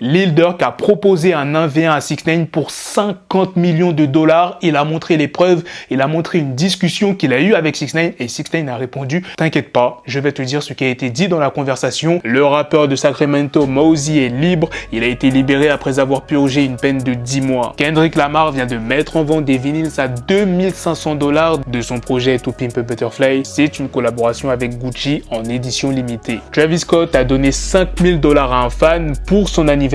Lil Durk a proposé un 1v1 à 6ix9ine pour 50 millions de dollars. Il a montré les preuves, il a montré une discussion qu'il a eue avec 6ix9ine et 6ix9ine a répondu « T'inquiète pas, je vais te dire ce qui a été dit dans la conversation. Le rappeur de Sacramento, Mosey, est libre. Il a été libéré après avoir purgé une peine de 10 mois. Kendrick Lamar vient de mettre en vente des vinyles à 2500 dollars de son projet To Pimp a Butterfly. C'est une collaboration avec Gucci en édition limitée. Travis Scott a donné 5000 dollars à un fan pour son anniversaire.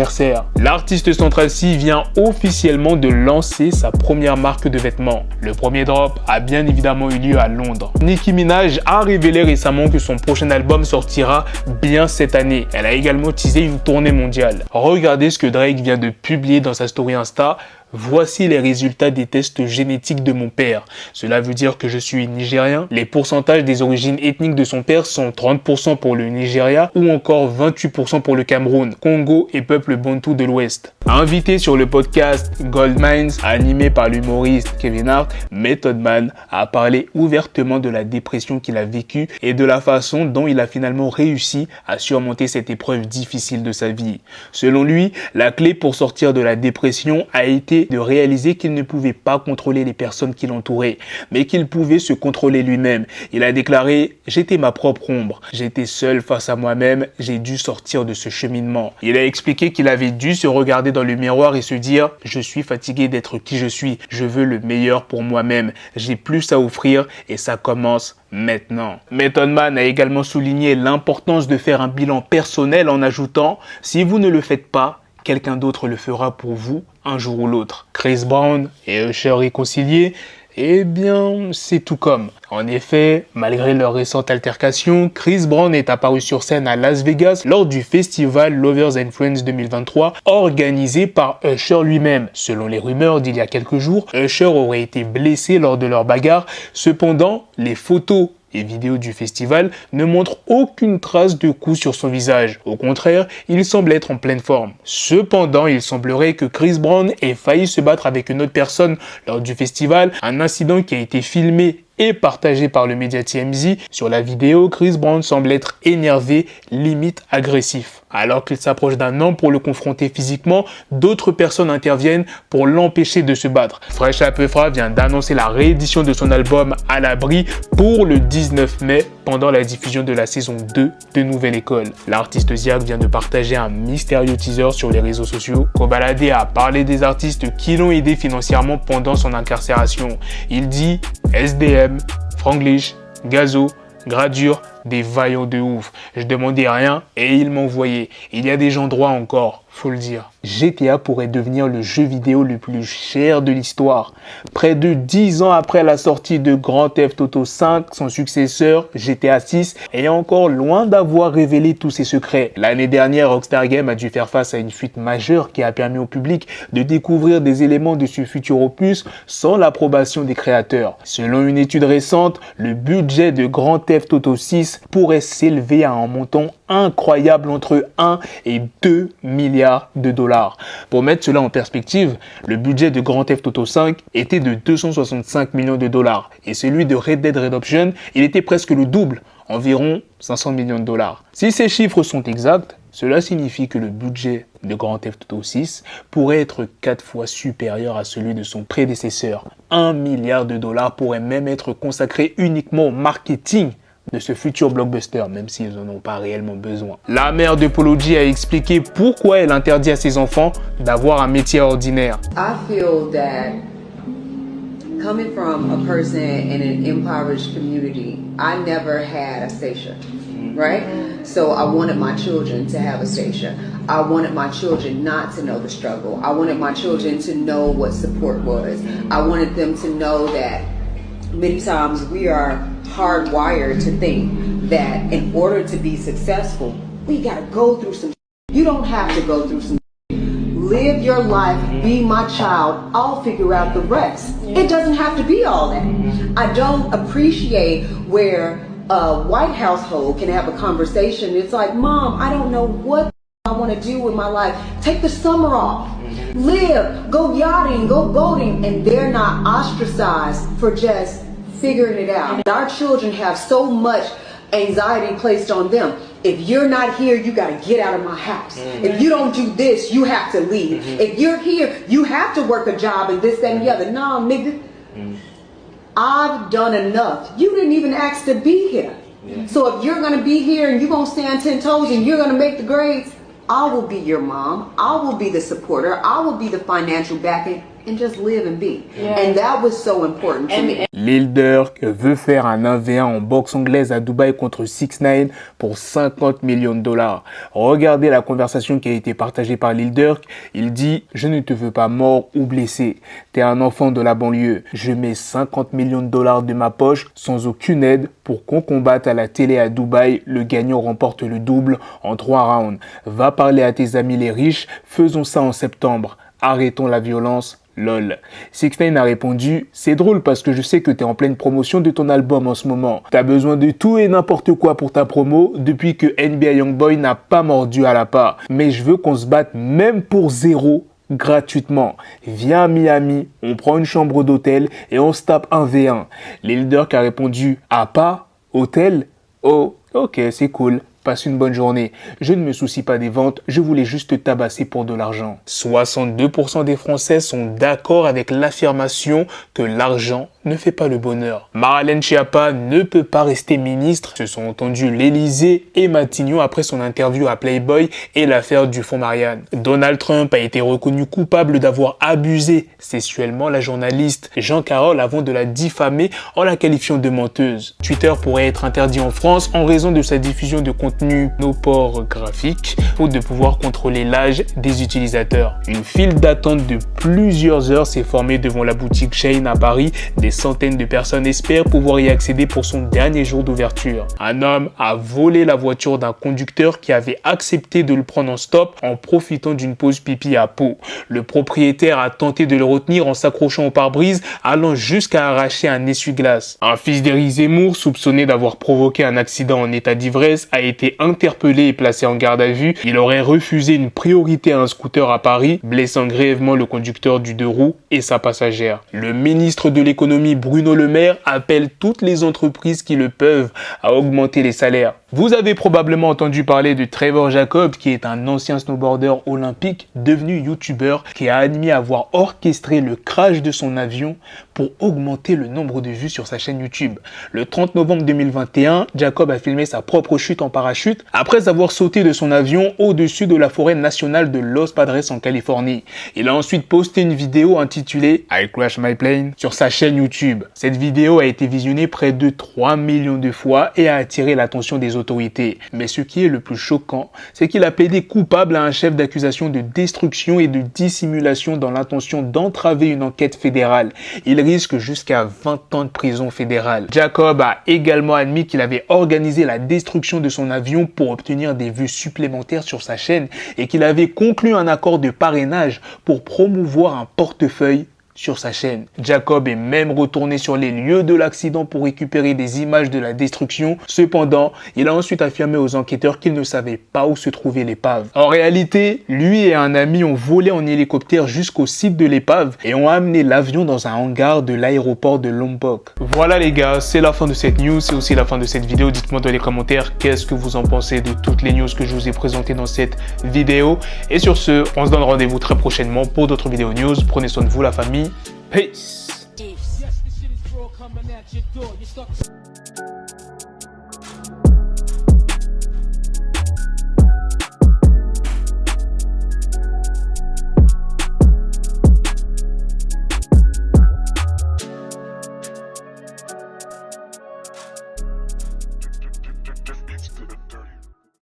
L'artiste Central C vient officiellement de lancer sa première marque de vêtements. Le premier drop a bien évidemment eu lieu à Londres. Nicki Minaj a révélé récemment que son prochain album sortira bien cette année. Elle a également teasé une tournée mondiale. Regardez ce que Drake vient de publier dans sa story Insta. Voici les résultats des tests génétiques de mon père. Cela veut dire que je suis nigérien. Les pourcentages des origines ethniques de son père sont 30% pour le Nigeria ou encore 28% pour le Cameroun, Congo et peuple bantou de l'Ouest. Invité sur le podcast Goldmines, animé par l'humoriste Kevin Hart, Method Man a parlé ouvertement de la dépression qu'il a vécue et de la façon dont il a finalement réussi à surmonter cette épreuve difficile de sa vie. Selon lui, la clé pour sortir de la dépression a été de réaliser qu'il ne pouvait pas contrôler les personnes qui l'entouraient, mais qu'il pouvait se contrôler lui-même. Il a déclaré « J'étais ma propre ombre. J'étais seul face à moi-même. J'ai dû sortir de ce cheminement. » Il a expliqué qu'il avait dû se regarder dans le miroir et se dire « Je suis fatigué d'être qui je suis. Je veux le meilleur pour moi-même. J'ai plus à offrir et ça commence maintenant. » Method Man a également souligné l'importance de faire un bilan personnel en ajoutant « Si vous ne le faites pas, quelqu'un d'autre le fera pour vous un jour ou l'autre. » Chris Brown et Usher réconciliés, eh bien, c'est tout comme. En effet, malgré leur récente altercation, Chris Brown est apparu sur scène à Las Vegas lors du festival Lovers and Friends 2023 organisé par Usher lui-même. Selon les rumeurs d'il y a quelques jours, Usher aurait été blessé lors de leur bagarre. Cependant, les photos et vidéos du festival ne montrent aucune trace de coup sur son visage. Au contraire, il semble être en pleine forme. Cependant, il semblerait que Chris Brown ait failli se battre avec une autre personne lors du festival, un incident qui a été filmé et partagé par le média TMZ. Sur la vidéo, Chris Brown semble être énervé, limite agressif. Alors qu'il s'approche d'un homme pour le confronter physiquement, d'autres personnes interviennent pour l'empêcher de se battre. Fresh Apefra vient d'annoncer la réédition de son album À l'abri pour le 19 mai pendant la diffusion de la saison 2 de Nouvelle École. L'artiste Ziak vient de partager un mystérieux teaser sur les réseaux sociaux. Kobalade a parlé des artistes qui l'ont aidé financièrement pendant son incarcération. Il dit SDM, Franglish, Gazo, Gradure, des vaillants de ouf. Je demandais rien et ils m'envoyaient. Il y a des gens droits encore, faut le dire. GTA pourrait devenir le jeu vidéo le plus cher de l'histoire. Près de 10 ans après la sortie de Grand Theft Auto 5, son successeur GTA 6 est encore loin d'avoir révélé tous ses secrets. L'année dernière, Rockstar Games a dû faire face à une fuite majeure qui a permis au public de découvrir des éléments de ce futur opus sans l'approbation des créateurs. Selon une étude récente, le budget de Grand Theft Auto 6 pourrait s'élever à un montant incroyable entre 1 et 2 milliards de dollars. Pour mettre cela en perspective, le budget de Grand Theft Auto 5 était de 265 millions de dollars et celui de Red Dead Redemption, il était presque le double, environ 500 millions de dollars. Si ces chiffres sont exacts, cela signifie que le budget de Grand Theft Auto 6 pourrait être 4 fois supérieur à celui de son prédécesseur. 1 milliard de dollars pourrait même être consacré uniquement au marketing de ce futur blockbuster, même s'ils n'en ont pas réellement besoin. La mère de Polo G a expliqué pourquoi elle interdit à ses enfants d'avoir un métier ordinaire. I feel that coming from a person in an impoverished community, I never had a station, right? So I wanted my children to have a station. I wanted my children not to know the struggle. I wanted my children to know what support was. I wanted them to know that many times we are hardwired to think that in order to be successful, we gotta go through some. You don't have to go through some. Live your life, be my child, I'll figure out the rest. It doesn't have to be all that. I don't appreciate where a white household can have a conversation. It's like, Mom, I don't know what I want to do with my life. Take the summer off. Live, go yachting, go boating, and they're not ostracized for just figuring it out. Our children have so much anxiety placed on them. if you're not here, you got to get out of my house. If you don't do this, you have to leave. If you're here, you have to work a job and this, that, and the other. No, nigga. I've done enough. You didn't even ask to be here. So if you're going to be here and you're going to stand 10 toes and you're going to make the grades, I will be your mom. I will be the supporter. I will be the financial backing. And just live and be. And that was so important to me. Lil Durk veut faire un 1v1 en boxe anglaise à Dubaï contre 6ix9ine pour 50 millions de dollars. Regardez la conversation qui a été partagée par Lil Durk. Il dit « Je ne te veux pas mort ou blessé. T'es un enfant de la banlieue. Je mets 50 millions de dollars de ma poche sans aucune aide pour qu'on combatte à la télé à Dubaï. Le gagnant remporte le double en 3 rounds. Va parler à tes amis les riches. Faisons ça en septembre. Arrêtons la violence. Lol. 6ix9ine a répondu « C'est drôle parce que je sais que t'es en pleine promotion de ton album en ce moment. T'as besoin de tout et n'importe quoi pour ta promo depuis que NBA Youngboy n'a pas mordu à la part. Mais je veux qu'on se batte même pour zéro gratuitement. Viens à Miami, on prend une chambre d'hôtel et on se tape un V1. » Lil Durk a répondu « À pas? Hôtel? Oh, ok, c'est cool. Passe une bonne journée. Je ne me soucie pas des ventes, je voulais juste te tabasser pour de l'argent. 62% des Français sont d'accord avec l'affirmation que l'argent ne fait pas le bonheur. Marlène Schiappa ne peut pas rester ministre. Se sont entendus l'Élysée et Matignon après son interview à Playboy et l'affaire du fonds Marianne. Donald Trump a été reconnu coupable d'avoir abusé sexuellement la journaliste Jean Carole avant de la diffamer en la qualifiant de menteuse. Twitter pourrait être interdit en France en raison de sa diffusion de contenu pornographique, faute de pouvoir contrôler l'âge des utilisateurs. Une file d'attente de plusieurs heures s'est formée devant la boutique Shein à Paris. Des centaines de personnes espèrent pouvoir y accéder pour son dernier jour d'ouverture. Un homme a volé la voiture d'un conducteur qui avait accepté de le prendre en stop en profitant d'une pause pipi à Pau. Le propriétaire a tenté de le retenir en s'accrochant au pare-brise, allant jusqu'à arracher un essuie-glace. Un fils d'Éric Zemmour, soupçonné d'avoir provoqué un accident en état d'ivresse, a été interpellé et placé en garde à vue. Il aurait refusé une priorité à un scooter à Paris, blessant grièvement le conducteur du 2 roues et sa passagère. Le ministre de l'économie Bruno Le Maire appelle toutes les entreprises qui le peuvent à augmenter les salaires. Vous avez probablement entendu parler de Trevor Jacob, qui est un ancien snowboarder olympique devenu youtubeur qui a admis avoir orchestré le crash de son avion pour augmenter le nombre de vues sur sa chaîne YouTube. Le 30 novembre 2021, Jacob a filmé sa propre chute en parachute après avoir sauté de son avion au-dessus de la forêt nationale de Los Padres en Californie. Il a ensuite posté une vidéo intitulée I Crash My Plane sur sa chaîne YouTube. Cette vidéo a été visionnée près de 3 millions de fois et a attiré l'attention des autorités. Mais ce qui est le plus choquant, c'est qu'il a plaidé coupable à un chef d'accusation de destruction et de dissimulation dans l'intention d'entraver une enquête fédérale. Il risque jusqu'à 20 ans de prison fédérale. Jacob a également admis qu'il avait organisé la destruction de son avion pour obtenir des vues supplémentaires sur sa chaîne et qu'il avait conclu un accord de parrainage pour promouvoir un portefeuille sur sa chaîne. Jacob est même retourné sur les lieux de l'accident pour récupérer des images de la destruction. Cependant, il a ensuite affirmé aux enquêteurs qu'il ne savait pas où se trouvait l'épave. En réalité, lui et un ami ont volé en hélicoptère jusqu'au site de l'épave et ont amené l'avion dans un hangar de l'aéroport de Lombok. Voilà les gars, c'est la fin de cette news, c'est aussi la fin de cette vidéo. Dites-moi dans les commentaires qu'est-ce que vous en pensez de toutes les news que je vous ai présentées dans cette vidéo. Et sur ce, on se donne rendez-vous très prochainement pour d'autres vidéos news. Prenez soin de vous la famille. Peace.